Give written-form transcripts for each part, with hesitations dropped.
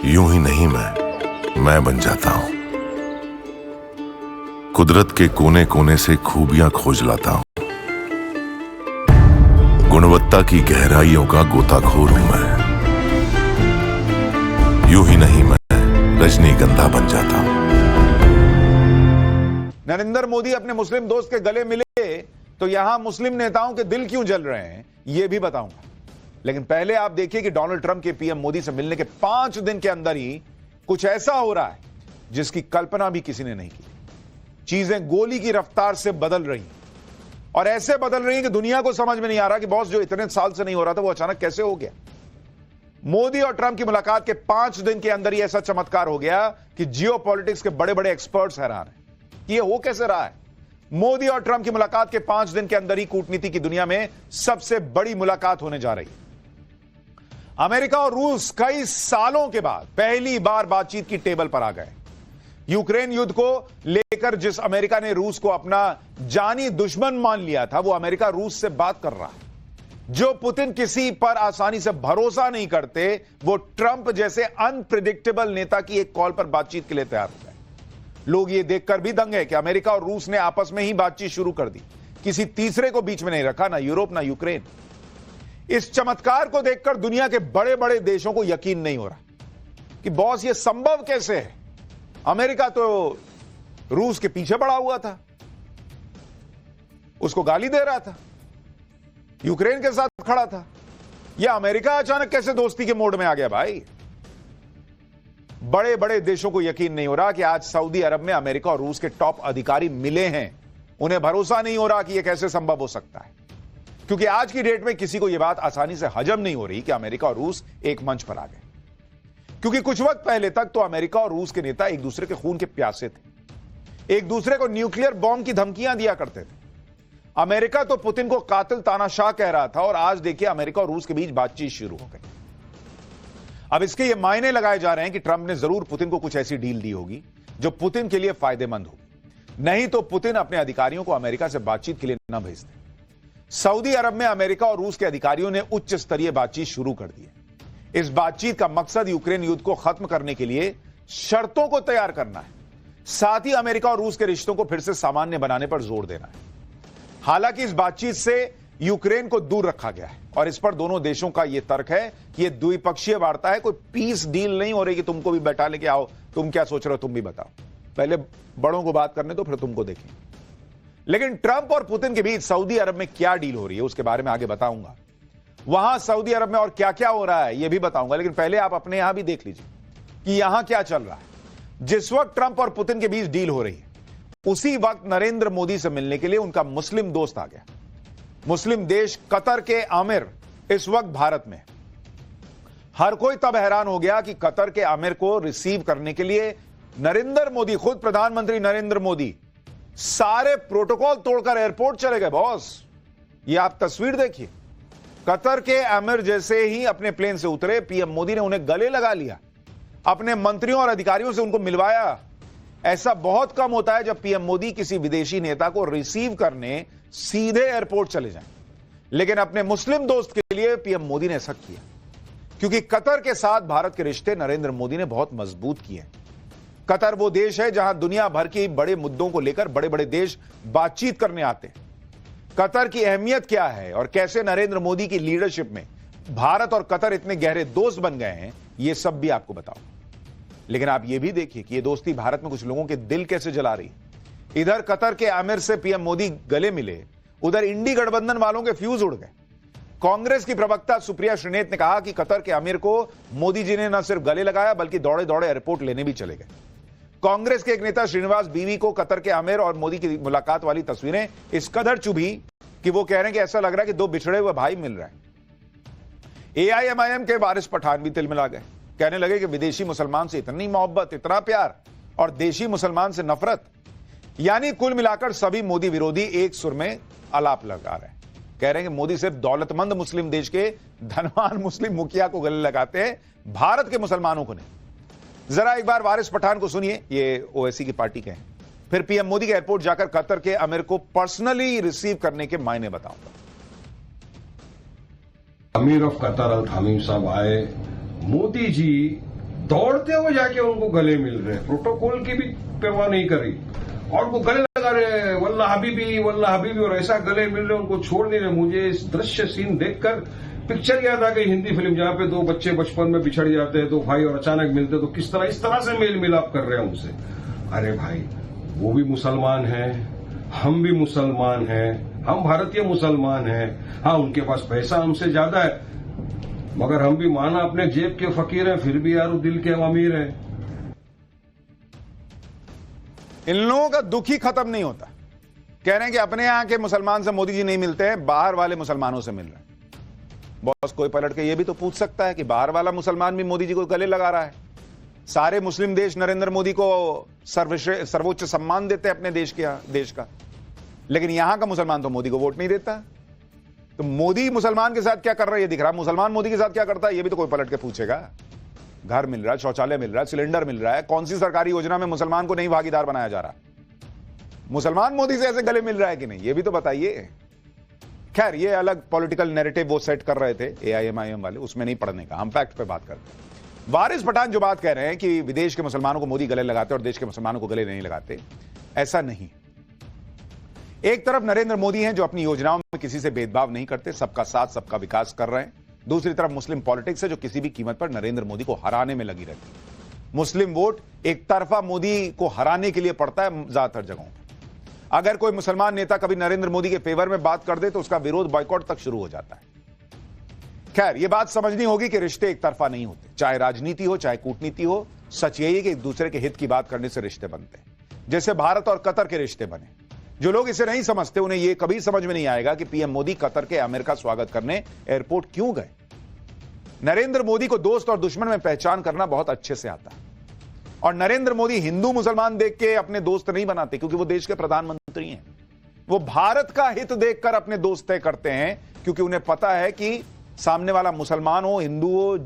यूं ही नहीं मैं बन जाता हूं। कुदरत के कोने कोने से खूबियां खोज लाता हूं। गुणवत्ता की गहराइयों का गोताखोर हूं मैं। यूं ही नहीं मैं रजनीगंधा बन जाता हूं। नरेंद्र मोदी अपने मुस्लिम दोस्त के गले मिले तो यहां मुस्लिम नेताओं के दिल क्यों जल रहे हैं यह भी बताऊंगा। लेकिन पहले आप देखिए कि डोनाल्ड ट्रंप के पीएम मोदी से मिलने के 5 दिन के अंदर ही कुछ ऐसा हो रहा है जिसकी कल्पना भी किसी ने नहीं की। चीजें गोली की रफ्तार से बदल रही और ऐसे बदल रही कि दुनिया को समझ में नहीं आ रहा कि बॉस जो इतने साल से नहीं हो रहा था वो अचानक कैसे हो गया। मोदी और ट्रंप की मुलाकात के 5 दिन के अंदर ही ऐसा चमत्कार हो गया कि जियोपॉलिटिक्स के बड़े बड़े एक्सपर्ट्स हैरान हैं कि ये हो कैसे रहा है। मोदी और ट्रंप की मुलाकात के 5 दिन के अंदर ही कूटनीति की दुनिया में सबसे बड़ी मुलाकात होने जा रही है। अमेरिका और रूस कई सालों के बाद पहली बार बातचीत की टेबल पर आ गए। यूक्रेन युद्ध को लेकर जिस अमेरिका ने रूस को अपना जानी दुश्मन मान लिया था वो अमेरिका रूस से बात कर रहा है। जो पुतिन किसी पर आसानी से भरोसा नहीं करते वो ट्रंप जैसे अनप्रिडिक्टेबल नेता की एक कॉल पर बातचीत के लिए तैयार हो गए। लोग ये देखकर भी दंग है कि अमेरिका और रूस ने आपस में ही बातचीत शुरू कर दी, किसी तीसरे को बीच में नहीं रखा, ना यूरोप ना यूक्रेन। इस चमत्कार को देखकर दुनिया के बड़े बड़े देशों को यकीन नहीं हो रहा कि बॉस ये संभव कैसे है। अमेरिका तो रूस के पीछे पड़ा हुआ था, उसको गाली दे रहा था, यूक्रेन के साथ खड़ा था। यह अमेरिका अचानक कैसे दोस्ती के मोड में आ गया भाई। बड़े बड़े देशों को यकीन नहीं हो रहा कि आज सऊदी अरब में अमेरिका और रूस के टॉप अधिकारी मिले हैं। उन्हें भरोसा नहीं हो रहा कि यह कैसे संभव हो सकता है, क्योंकि आज की डेट में किसी को यह बात आसानी से हजम नहीं हो रही कि अमेरिका और रूस एक मंच पर आ गए। क्योंकि कुछ वक्त पहले तक तो अमेरिका और रूस के नेता एक दूसरे के खून के प्यासे थे, एक दूसरे को न्यूक्लियर बॉम्ब की धमकियां दिया करते थे। अमेरिका तो पुतिन को कातिल तानाशाह कह रहा था और आज देखिए अमेरिका और रूस के बीच बातचीत शुरू हो गई। अब इसके ये मायने लगाए जा रहे हैं कि ट्रंप ने जरूर पुतिन को कुछ ऐसी डील दी होगी जो पुतिन के लिए फायदेमंद होगी, नहीं तो पुतिन अपने अधिकारियों को अमेरिका से बातचीत के लिए न भेजते। सऊदी अरब में अमेरिका और रूस के अधिकारियों ने उच्च स्तरीय बातचीत शुरू कर दी है। इस बातचीत का मकसद यूक्रेन युद्ध को खत्म करने के लिए शर्तों को तैयार करना है, साथ ही अमेरिका और रूस के रिश्तों को फिर से सामान्य बनाने पर जोर देना है। हालांकि इस बातचीत से यूक्रेन को दूर रखा गया है और इस पर दोनों देशों का यह तर्क है कि यह द्विपक्षीय वार्ता है, कोई पीस डील नहीं हो रही कि तुमको भी बैठा लेके आओ, तुम क्या सोच रहे हो तुम भी बताओ, पहले बड़ों को बात करने दो फिर तुमको देखें। लेकिन ट्रंप और पुतिन के बीच सऊदी अरब में क्या डील हो रही है उसके बारे में आगे बताऊंगा। वहां सऊदी अरब में और क्या क्या हो रहा है यह भी बताऊंगा। लेकिन पहले आप अपने यहां भी देख लीजिए कि यहां क्या चल रहा है। जिस वक्त ट्रंप और पुतिन के बीच डील हो रही है उसी वक्त नरेंद्र मोदी से मिलने के लिए उनका मुस्लिम दोस्त आ गया। मुस्लिम देश कतर के आमिर इस वक्त भारत में। हर कोई तब हैरान हो गया कि कतर के आमिर को रिसीव करने के लिए नरेंद्र मोदी, खुद प्रधानमंत्री नरेंद्र मोदी, सारे प्रोटोकॉल तोड़कर एयरपोर्ट चले गए। बॉस ये आप तस्वीर देखिए, कतर के आमिर जैसे ही अपने प्लेन से उतरे पीएम मोदी ने उन्हें गले लगा लिया, अपने मंत्रियों और अधिकारियों से उनको मिलवाया। ऐसा बहुत कम होता है जब पीएम मोदी किसी विदेशी नेता को रिसीव करने सीधे एयरपोर्ट चले जाएं, लेकिन अपने मुस्लिम दोस्त के लिए पीएम मोदी ने ऐसा किया क्योंकि कतर के साथ भारत के रिश्ते नरेंद्र मोदी ने बहुत मजबूत किए हैं। कतर वो देश है जहां दुनिया भर के बड़े मुद्दों को लेकर बड़े बड़े देश बातचीत करने आते हैं। कतर की अहमियत क्या है और कैसे नरेंद्र मोदी की लीडरशिप में भारत और कतर इतने गहरे दोस्त बन गए हैं, यह सब भी आपको बताओ। लेकिन आप यह भी देखिए कि यह दोस्ती भारत में कुछ लोगों के दिल कैसे जला रही है। इधर कतर के आमिर से पीएम मोदी गले मिले, उधर इंडी गठबंधन वालों के फ्यूज उड़ गए। कांग्रेस की प्रवक्ता सुप्रिया श्रीनेत ने कहा कि कतर के आमिर को मोदी जी ने न सिर्फ गले लगाया बल्कि दौड़े दौड़े एयरपोर्ट लेने भी चले गए। कांग्रेस के एक नेता श्रीनिवास बीवी को कतर के आमिर और मोदी की मुलाकात वाली तस्वीरें इस कदर चुभी कि वो कह रहे हैं कि ऐसा लग रहा है कि दो बिछड़े हुए भाई मिल रहे हैं। एआईएमआईएम के वारिस पठान भी तिल मिला गए, कहने लगे कि विदेशी मुसलमान से इतनी मोहब्बत, इतना प्यार और देशी मुसलमान से नफरत। यानी कुल मिलाकर सभी मोदी विरोधी एक सुर में आलाप लगा रहे हैं। कह रहे हैं कि मोदी सिर्फ दौलतमंद मुस्लिम देश के धनवान मुस्लिम मुखिया को गले लगाते हैं, भारत के मुसलमानों को नहीं। जरा एक बार वारिस पठान को सुनिए, ये ओवैसी की पार्टी के हैं। फिर पीएम मोदी के एयरपोर्ट जाकर कतर के आमिर को पर्सनली रिसीव करने के मायने बताऊंगा। अमीर ऑफ कतर अल थामीम साहब आए, मोदी जी दौड़ते हुए जाके उनको गले मिल रहे हैं, प्रोटोकॉल की भी परवाह नहीं करी और वो गले लगा रहे हैं, वल्लाह हबीबी, और ऐसा गले मिल रहे, उनको छोड़ नहीं रहे। मुझे इस दृश्य सीन देखकर पिक्चर याद आ गई, हिंदी फिल्म, जहां पे दो बच्चे बचपन में बिछड़ जाते हैं, दो भाई, और अचानक मिलते तो किस तरह इस तरह से मेल मिलाप कर रहे हैं उनसे। अरे भाई, वो भी मुसलमान हैं, हम भी मुसलमान हैं, हम भारतीय मुसलमान हैं। हाँ, उनके पास पैसा हमसे ज्यादा है, मगर हम भी माना अपने जेब के फकीर हैं, फिर भी यार वो दिल के हम अमीर हैं। इन लोगों का दुख ही खत्म नहीं होता। कह रहे हैं कि अपने यहां के मुसलमान से मोदी जी नहीं मिलते हैं, बाहर वाले मुसलमानों से मिल रहे हैं। बॉस कोई पलट के ये भी तो पूछ सकता है कि बाहर वाला मुसलमान भी मोदी जी को गले लगा रहा है। सारे मुस्लिम देश नरेंद्र मोदी को सर्वोच्च सम्मान देते हैं अपने देश का, लेकिन यहां का मुसलमान तो मोदी को वोट नहीं देता। तो मोदी मुसलमान के साथ क्या कर रहा है ये दिख रहा है, मुसलमान मोदी के साथ क्या करता है ये भी तो कोई पलट के पूछेगा। घर मिल रहा है, शौचालय मिल रहा है, सिलेंडर मिल रहा है, कौन सी सरकारी योजना में मुसलमान को नहीं भागीदार बनाया जा रहा? मुसलमान मोदी से ऐसे गले मिल रहा है कि नहीं, ये भी तो बताइए। खैर, ये अलग पॉलिटिकल नैरेटिव वो सेट कर रहे थे AIM वाले, उसमें नहीं पढ़ने का, हम फैक्ट पे बात करते हैं। वारिस पठान जो बात कह रहे हैं कि विदेश के मुसलमानों को मोदी गले लगाते और देश के मुसलमानों को गले नहीं लगाते, ऐसा नहीं। एक तरफ नरेंद्र मोदी हैं जो अपनी योजनाओं में किसी से भेदभाव नहीं करते, सबका साथ सबका विकास कर रहे हैं। दूसरी तरफ मुस्लिम पॉलिटिक्स है जो किसी भी कीमत पर नरेंद्र मोदी को हराने में लगी रहती है। मुस्लिम वोट एक तरफा मोदी को हराने के लिए पड़ता है ज्यादातर जगहों पर। अगर कोई मुसलमान नेता कभी नरेंद्र मोदी के फेवर में बात कर दे तो उसका विरोध बॉयकॉट तक शुरू हो जाता है। खैर, यह बात समझनी होगी कि रिश्ते एक तरफा नहीं होते, चाहे राजनीति हो चाहे कूटनीति हो। सच यही है कि एक दूसरे के हित की बात करने से रिश्ते बनते हैं, जैसे भारत और कतर के रिश्ते बने। जो लोग इसे नहीं समझते उन्हें यह कभी समझ में नहीं आएगा कि पीएम मोदी कतर के आमिर का स्वागत करने एयरपोर्ट क्यों गए। नरेंद्र मोदी को दोस्त और दुश्मन में पहचान करना बहुत अच्छे से आता है, और नरेंद्र मोदी हिंदू मुसलमान देख के अपने दोस्त नहीं बनाते, क्योंकि वो देश के प्रधानमंत्री हैं। वो भारत का हित देखकर अपने दोस्त तय करते हैं, क्योंकि उन्हें पता है कि सामने वाला मुसलमान हो, हिंदू हो,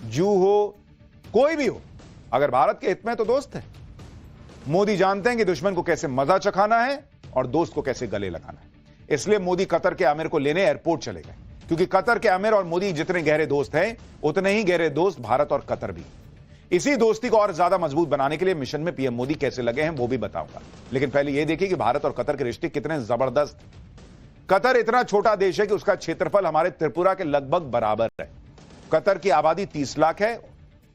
जू हो, कोई भी हो, अगर भारत के हित में तो दोस्त है। मोदी जानते हैं कि दुश्मन को कैसे मजा चखाना है और दोस्त को कैसे गले लगाना है। इसलिए मोदी कतर के आमिर को लेने एयरपोर्ट चले गए, क्योंकि कतर के आमिर और मोदी जितने गहरे दोस्त हैं, उतने ही गहरे दोस्त भारत और कतर भी। इसी दोस्ती को और ज्यादा मजबूत बनाने के लिए मिशन में पीएम मोदी कैसे लगे हैं वो भी बताऊंगा, लेकिन पहले यह देखिए कि भारत और कतर के रिश्ते कितने जबरदस्त। कतर इतना छोटा देश है कि उसका क्षेत्रफल हमारे त्रिपुरा के लगभग बराबर है। कतर की आबादी 30 लाख है,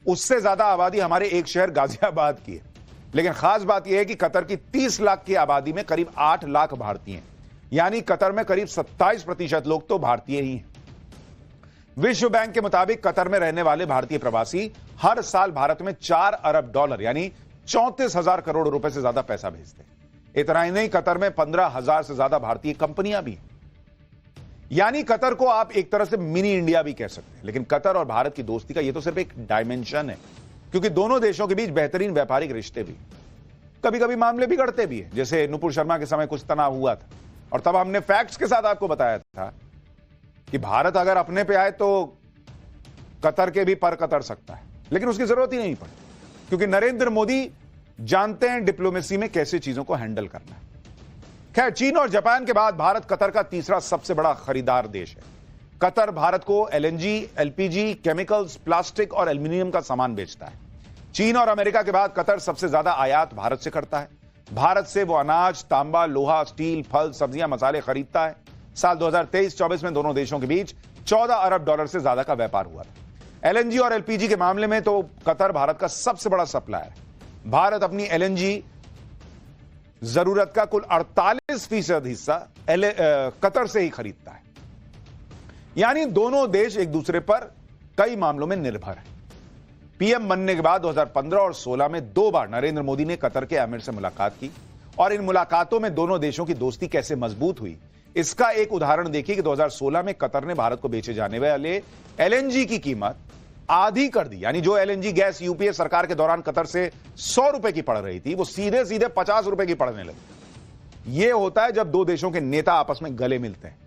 उससे ज्यादा आबादी हमारे एक शहर गाजियाबाद की है। लेकिन खास बात यह है कि कतर की 30 लाख की आबादी में करीब 8 लाख भारतीय हैं, यानी कतर में करीब 27% लोग तो भारतीय ही हैं। विश्व बैंक के मुताबिक कतर में रहने वाले भारतीय प्रवासी हर साल भारत में $4 अरब यानी 34,000 करोड़ रुपए से ज्यादा पैसा भेजते हैं। इतना ही नहीं, कतर में 15,000 से ज्यादा भारतीय कंपनियां भी हैं। यानी कतर को आप एक तरह से मिनी इंडिया भी कह सकते हैं। लेकिन कतर और भारत की दोस्ती का यह तो सिर्फ एक डायमेंशन है, क्योंकि दोनों देशों के बीच बेहतरीन व्यापारिक रिश्ते भी, कभी कभी मामले बिगड़ते भी हैं। जैसे नुपुर शर्मा के समय कुछ तनाव हुआ था, और तब हमने फैक्ट्स के साथ आपको बताया था कि भारत अगर अपने पे आए तो कतर के भी पर कतर सकता है, लेकिन उसकी जरूरत ही नहीं पड़ी, क्योंकि नरेंद्र मोदी जानते हैं डिप्लोमेसी में कैसे चीजों को हैंडल करना है। खैर, चीन और जापान के बाद भारत कतर का तीसरा सबसे बड़ा खरीदार देश है। कतर भारत को LNG, LPG, केमिकल्स, प्लास्टिक और एल्यूमिनियम का सामान बेचता है। चीन और अमेरिका के बाद कतर सबसे ज्यादा आयात भारत से करता है। भारत से वो अनाज, तांबा, लोहा, स्टील, फल, सब्जियां, मसाले खरीदता है। साल 2023-24 में दोनों देशों के बीच $14 अरब से ज्यादा का व्यापार हुआ था। LNG और LPG के मामले में तो कतर भारत का सबसे बड़ा सप्लायर है। भारत अपनी LNG जरूरत का कुल 48% हिस्सा कतर से ही खरीदता है। यानी दोनों देश एक दूसरे पर कई मामलों में निर्भर हैं। पीएम बनने के बाद 2015 और 16 में 2 बार नरेंद्र मोदी ने कतर के आमिर से मुलाकात की, और इन मुलाकातों में दोनों देशों की दोस्ती कैसे मजबूत हुई, इसका एक उदाहरण देखिए कि 2016 में कतर ने भारत को बेचे जाने वाले LNG की कीमत आधी कर दी। यानी जो LNG गैस यूपीए सरकार के दौरान कतर से 100 रुपए की पड़ रही थी, वो सीधे सीधे 50 रुपए की पड़ने लगी। यह होता है जब दो देशों के नेता आपस में गले मिलते हैं।